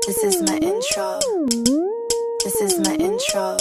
This is my intro. This is my intro.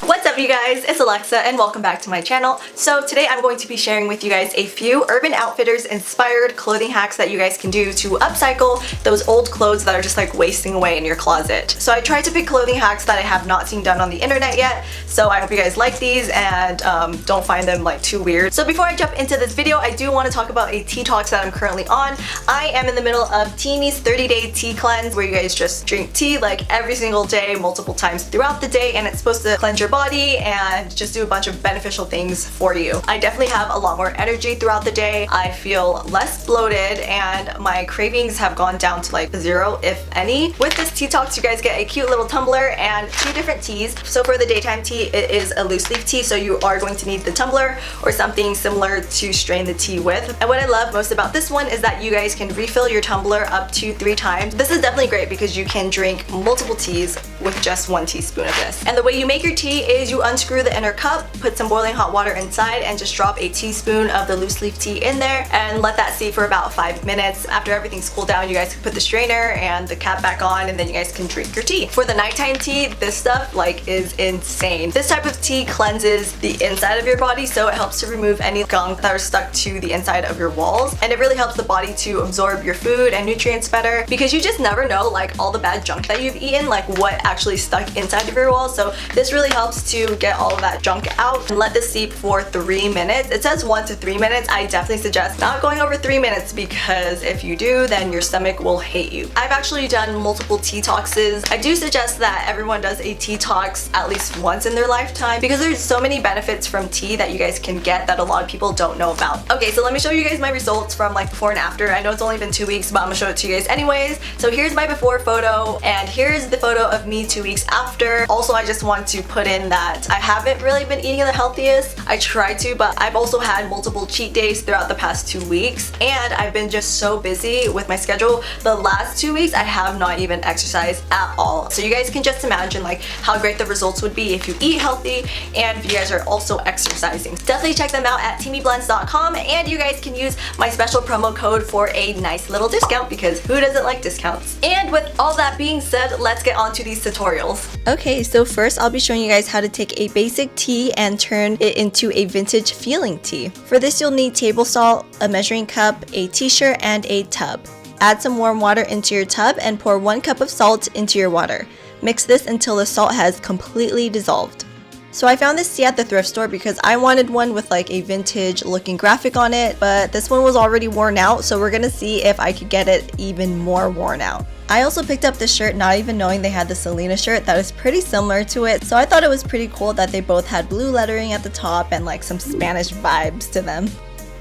What's up, you guys? It's Alexa and welcome back to my channel. So today I'm going to be sharing with you guys a few Urban Outfitters inspired clothing hacks that you guys can do to upcycle those old clothes that are just like wasting away in your closet. So I tried to pick clothing hacks that I have not seen done on the internet yet, so I hope you guys like these and don't find them like too weird. So before I jump into this video, I do want to talk about a tea talk that I'm currently on. I am in the middle of Teamy's 30-day tea cleanse, where you guys just drink tea like every single day, multiple times throughout the day, and it's supposed to cleanse your body and just do a bunch of beneficial things for you. I definitely have a lot more energy throughout the day. I feel less bloated and my cravings have gone down to like 0, if any. With this tea talks, you guys get a cute little tumbler and 2 different teas. So for the daytime tea, it is a loose leaf tea, so you are going to need the tumbler or something similar to strain the tea with. And what I love most about this one is that you guys can refill your tumbler up to 3 times. This is definitely great because you can drink multiple teas with just 1 teaspoon of this. And the way you make your tea is you unscrew the inner cup, put some boiling hot water inside, and just drop a teaspoon of the loose leaf tea in there and let that steep for about 5 minutes. After everything's cooled down, you guys can put the strainer and the cap back on, and then you guys can drink your tea. For the nighttime tea, this stuff like is insane. This type of tea cleanses the inside of your body, so it helps to remove any gunk that are stuck to the inside of your walls, and it really helps the body to absorb your food and nutrients better, because you just never know like all the bad junk that you've eaten, like what actually stuck inside of your walls. So this really helps to get all of that junk out. And let this steep for 3 minutes. It says 1 to 3 minutes. I definitely suggest not going over 3 minutes, because if you do, then your stomach will hate you. I've actually done multiple tea talkses. I do suggest that everyone does a tea talks at least once in their lifetime, because there's so many benefits from tea that you guys can get that a lot of people don't know about. Okay, so let me show you guys my results from like before and after. I know it's only been 2 weeks, but I'm gonna show it to you guys anyways. So here's my before photo, and here's the photo of me 2 weeks after. Also, I just want to put in that I haven't really been eating the healthiest. I try to, but I've also had multiple cheat days throughout the past 2 weeks, and I've been just so busy with my schedule. The last 2 weeks, I have not even exercised at all. So you guys can just imagine like how great the results would be if you eat healthy and if you guys are also exercising. Definitely check them out at teamyblends.com, and you guys can use my special promo code for a nice little discount, because who doesn't like discounts? And with all that being said, let's get on to these tutorials. Okay, so first I'll be showing you guys how to take a basic tea and turn it into a vintage feeling tea. For this, you'll need table salt, a measuring cup, a t-shirt, and a tub. Add some warm water into your tub and pour 1 cup of salt into your water. Mix this until the salt has completely dissolved. So I found this tea at the thrift store because I wanted one with like a vintage looking graphic on it, but this one was already worn out, so we're gonna see if I could get it even more worn out. I also picked up this shirt not even knowing they had the Selena shirt that is pretty similar to it, so I thought it was pretty cool that they both had blue lettering at the top and like some Spanish vibes to them.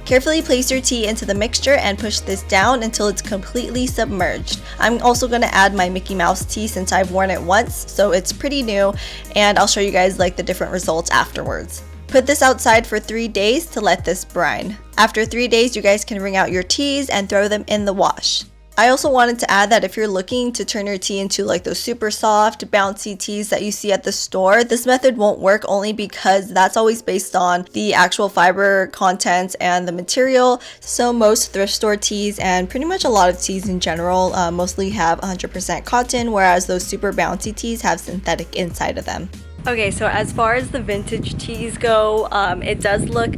Carefully place your tea into the mixture and push this down until it's completely submerged. I'm also going to add my Mickey Mouse tea since I've worn it once, so it's pretty new, and I'll show you guys like the different results afterwards. Put this outside for 3 days to let this brine. After 3 days, you guys can wring out your teas and throw them in the wash. I also wanted to add that if you're looking to turn your tea into like those super soft, bouncy teas that you see at the store, this method won't work, only because that's always based on the actual fiber content and the material. So most thrift store teas, and pretty much a lot of teas in general, mostly have 100% cotton, whereas those super bouncy teas have synthetic inside of them. Okay, so as far as the vintage teas go, it does look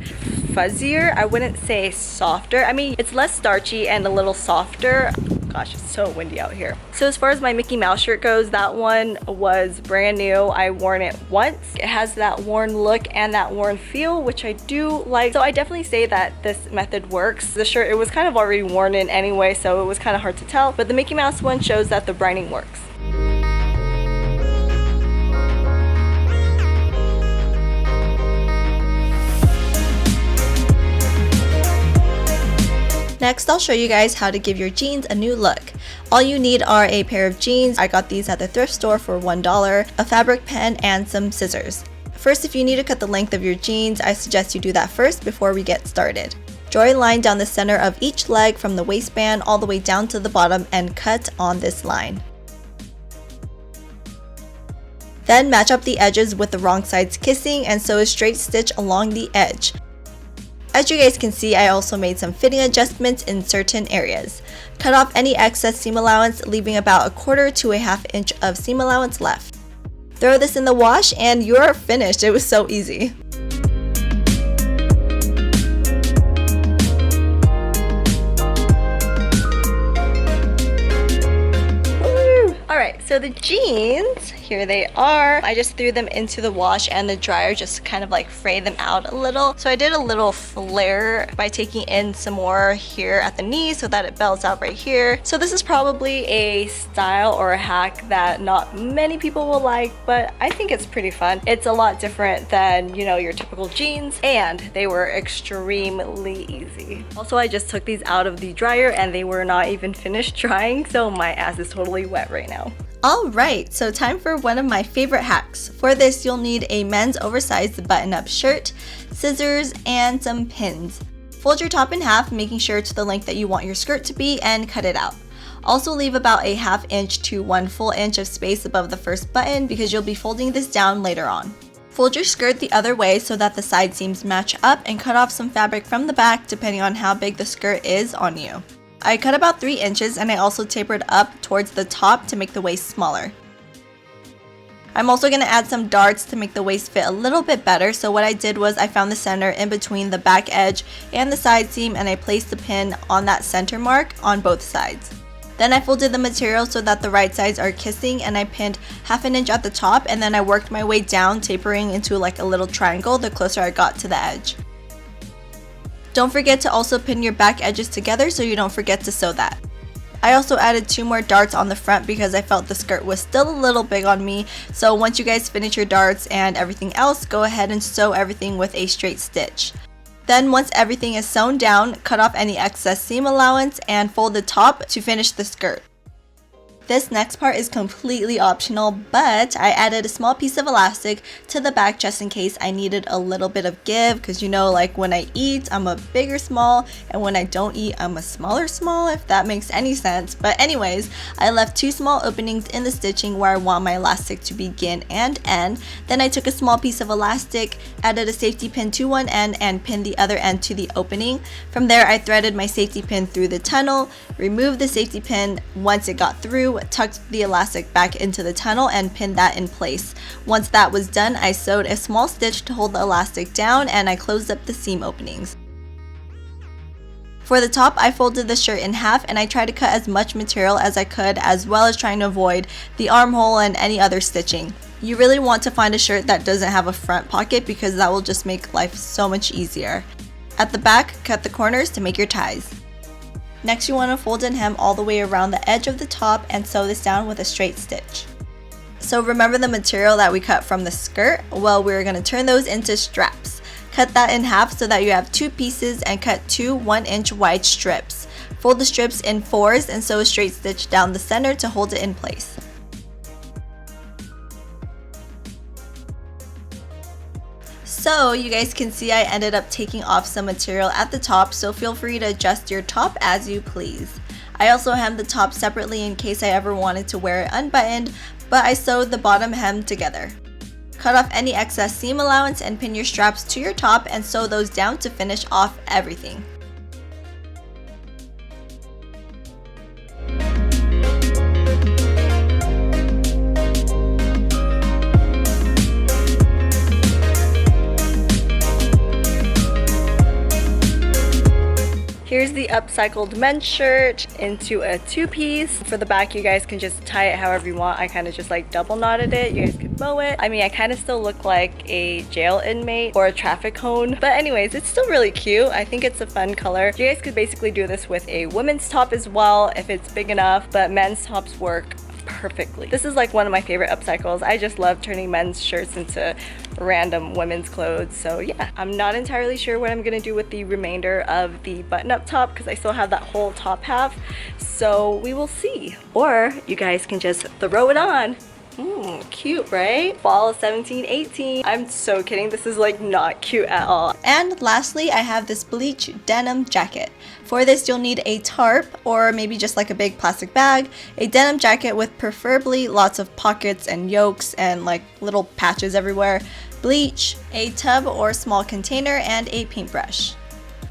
fuzzier. I wouldn't say softer. I mean, it's less starchy and a little softer. Gosh, it's so windy out here. So as far as my Mickey Mouse shirt goes, that one was brand new. I worn it once. It has that worn look and that worn feel, which I do like. So I definitely say that this method works. The shirt, it was kind of already worn in anyway, so it was kind of hard to tell. But the Mickey Mouse one shows that the brining works. Next, I'll show you guys how to give your jeans a new look. All you need are a pair of jeans. I got these at the thrift store for $1, a fabric pen, and some scissors. First, if you need to cut the length of your jeans, I suggest you do that first before we get started. Draw a line down the center of each leg from the waistband all the way down to the bottom and cut on this line. Then match up the edges with the wrong sides kissing and sew a straight stitch along the edge. As you guys can see, I also made some fitting adjustments in certain areas. Cut off any excess seam allowance, leaving about 1/4 to a 1/2 inch of seam allowance left. Throw this in the wash and you're finished. It was so easy. Alright, so the jeans, here they are. I just threw them into the wash and the dryer just kind of like frayed them out a little. So I did a little flare by taking in some more here at the knee so that it belts out right here. So this is probably a style or a hack that not many people will like, but I think it's pretty fun. It's a lot different than, you know, your typical jeans, and they were extremely easy. Also, I just took these out of the dryer and they were not even finished drying, so my ass is totally wet right now. Alright, so time for one of my favorite hacks. For this, you'll need a men's oversized button-up shirt, scissors, and some pins. Fold your top in half, making sure it's the length that you want your skirt to be, and cut it out. Also leave about a 1/2 inch to 1 full inch of space above the first button because you'll be folding this down later on. Fold your skirt the other way so that the side seams match up, and cut off some fabric from the back depending on how big the skirt is on you. I cut about 3 inches, and I also tapered up towards the top to make the waist smaller. I'm also going to add some darts to make the waist fit a little bit better, so what I did was I found the center in between the back edge and the side seam, and I placed the pin on that center mark on both sides. Then I folded the material so that the right sides are kissing, and I pinned 1/2 inch at the top, and then I worked my way down, tapering into like a little triangle the closer I got to the edge. Don't forget to also pin your back edges together so you don't forget to sew that. I also added 2 more darts on the front because I felt the skirt was still a little big on me, so once you guys finish your darts and everything else, go ahead and sew everything with a straight stitch. Then once everything is sewn down, cut off any excess seam allowance and fold the top to finish the skirt. This next part is completely optional, but I added a small piece of elastic to the back just in case I needed a little bit of give, because you know, like when I eat, I'm a bigger small, and when I don't eat, I'm a smaller small, if that makes any sense. But anyways, I left 2 small openings in the stitching where I want my elastic to begin and end. Then I took a small piece of elastic, added a safety pin to one end, and pinned the other end to the opening. From there, I threaded my safety pin through the tunnel, removed the safety pin once it got through, tucked the elastic back into the tunnel, and pinned that in place. Once that was done, I sewed a small stitch to hold the elastic down, and I closed up the seam openings. For the top, I folded the shirt in half, and I tried to cut as much material as I could, as well as trying to avoid the armhole and any other stitching. You really want to find a shirt that doesn't have a front pocket because that will just make life so much easier. At the back, cut the corners to make your ties. Next, you want to fold and hem all the way around the edge of the top and sew this down with a straight stitch. So remember the material that we cut from the skirt? Well, we're going to turn those into straps. Cut that in half so that you have 2 pieces, and cut 2 1-inch wide strips. Fold the strips in 4s and sew a straight stitch down the center to hold it in place. So you guys can see I ended up taking off some material at the top, so feel free to adjust your top as you please. I also hemmed the top separately in case I ever wanted to wear it unbuttoned, but I sewed the bottom hem together. Cut off any excess seam allowance and pin your straps to your top and sew those down to finish off everything. Here's the upcycled men's shirt into a 2-piece. For the back, you guys can just tie it however you want. I kind of just like double knotted it. You guys could bow it. I mean, I kind of still look like a jail inmate or a traffic cone. But anyways, it's still really cute. I think it's a fun color. You guys could basically do this with a women's top as well if it's big enough, but men's tops work perfectly. This is like one of my favorite upcycles. I just love turning men's shirts into random women's clothes. So yeah, I'm not entirely sure what I'm gonna do with the remainder of the button-up top because I still have that whole top half. So we will see. Or you guys can just throw it on. Cute, right? Fall 17-18. I'm so kidding. This is like not cute at all. And lastly, I have this bleached denim jacket. For this, you'll need a tarp or maybe just like a big plastic bag, a denim jacket with preferably lots of pockets and yokes and like little patches everywhere, bleach, a tub or small container, and a paintbrush.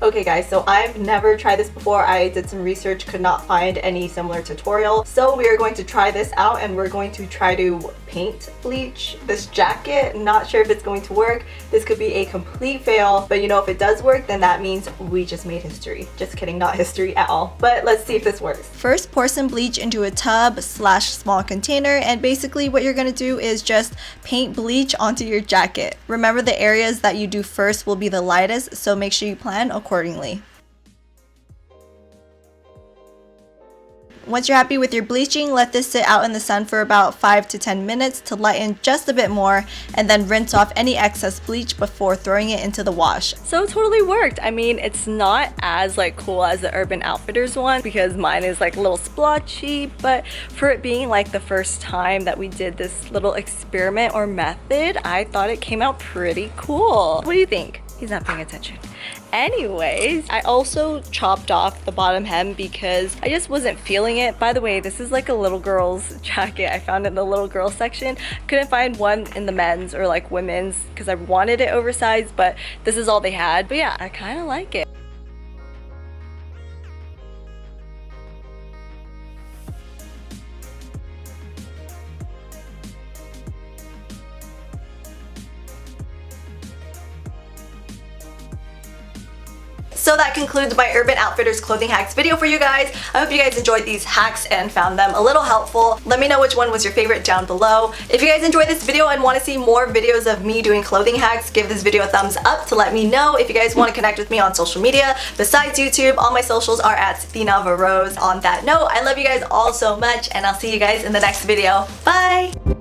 Okay guys, so I've never tried this before. I did some research, could not find any similar tutorial. So we are going to try this out and we're going to try to paint bleach this jacket. Not sure if it's going to work. This could be a complete fail, but you know, if it does work, then that means we just made history. Just kidding, not history at all. But let's see if this works. First, pour some bleach into a tub / small container, and basically what you're gonna do is just paint bleach onto your jacket. Remember, the areas that you do first will be the lightest, so make sure you plan accordingly. Once you're happy with your bleaching, let this sit out in the sun for about 5 to 10 minutes to lighten just a bit more, and then rinse off any excess bleach before throwing it into the wash. So it totally worked. I mean, it's not as like cool as the Urban Outfitters one because mine is like a little splotchy, but for it being like the first time that we did this little experiment or method, I thought it came out pretty cool. What do you think? He's not paying attention. Anyways, I also chopped off the bottom hem because I just wasn't feeling it. By the way, this is like a little girl's jacket. I found it in the little girl section. Couldn't find one in the men's or like women's because I wanted it oversized, but this is all they had. But yeah, I kind of like it. So that concludes my Urban Outfitters clothing hacks video for you guys. I hope you guys enjoyed these hacks and found them a little helpful. Let me know which one was your favorite down below. If you guys enjoyed this video and want to see more videos of me doing clothing hacks, give this video a thumbs up to let me know. If you guys want to connect with me on social media, besides YouTube, all my socials are at thenavarose. On that note, I love you guys all so much, and I'll see you guys in the next video. Bye!